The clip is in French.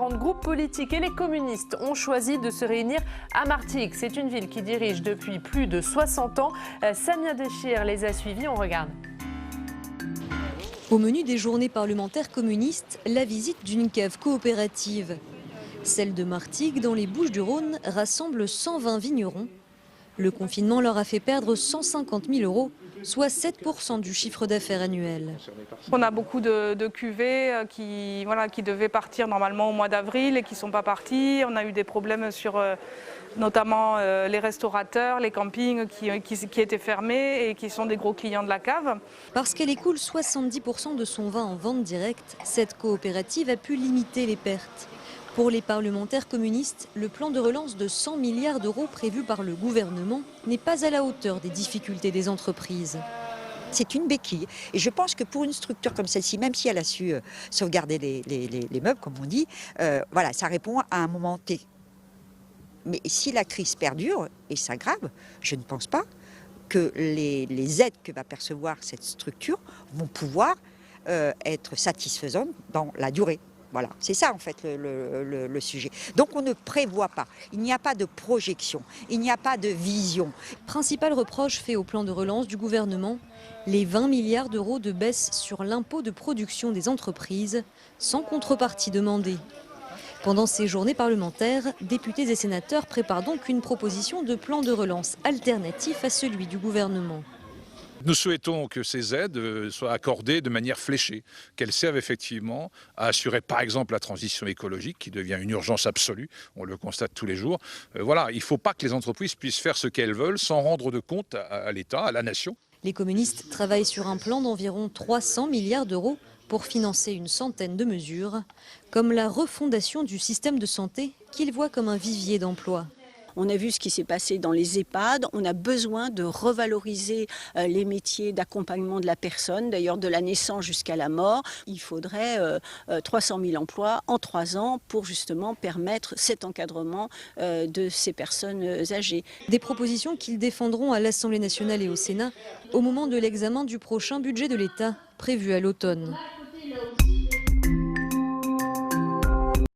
différents groupes politiques et les communistes ont choisi de se réunir à Martigues. C'est une ville qui dirige depuis plus de 60 ans. Samia Déchir les a suivis, on regarde. Au menu des journées parlementaires communistes, la visite d'une cave coopérative. Celle de Martigues, dans les Bouches-du-Rhône, rassemble 120 vignerons. Le confinement leur a fait perdre 150 000 €, soit 7% du chiffre d'affaires annuel. On a beaucoup de cuvées qui devaient partir normalement au mois d'avril et qui ne sont pas partis. On a eu des problèmes sur notamment les restaurateurs, les campings qui étaient fermés et qui sont des gros clients de la cave. Parce qu'elle écoule 70% de son vin en vente directe, cette coopérative a pu limiter les pertes. Pour les parlementaires communistes, le plan de relance de 100 milliards d'euros prévu par le gouvernement n'est pas à la hauteur des difficultés des entreprises. C'est une béquille. Et je pense que pour une structure comme celle-ci, même si elle a su sauvegarder les meubles, comme on dit, voilà, ça répond à un moment T. Mais si la crise perdure et s'aggrave, je ne pense pas que les aides que va percevoir cette structure vont pouvoir être satisfaisantes dans la durée. Voilà, c'est ça en fait le sujet. Donc on ne prévoit pas, il n'y a pas de projection, il n'y a pas de vision. Principal reproche fait au plan de relance du gouvernement, les 20 milliards d'euros de baisse sur l'impôt de production des entreprises, sans contrepartie demandée. Pendant ces journées parlementaires, députés et sénateurs préparent donc une proposition de plan de relance alternatif à celui du gouvernement. Nous souhaitons que ces aides soient accordées de manière fléchée, qu'elles servent effectivement à assurer par exemple la transition écologique qui devient une urgence absolue, on le constate tous les jours. Voilà, il ne faut pas que les entreprises puissent faire ce qu'elles veulent sans rendre de compte à l'État, à la nation. Les communistes travaillent sur un plan d'environ 300 milliards d'euros pour financer une centaine de mesures, comme la refondation du système de santé qu'ils voient comme un vivier d'emploi. On a vu ce qui s'est passé dans les EHPAD. On a besoin de revaloriser les métiers d'accompagnement de la personne, d'ailleurs de la naissance jusqu'à la mort. Il faudrait 300 000 emplois en 3 ans pour justement permettre cet encadrement de ces personnes âgées. Des propositions qu'ils défendront à l'Assemblée nationale et au Sénat au moment de l'examen du prochain budget de l'État prévu à l'automne.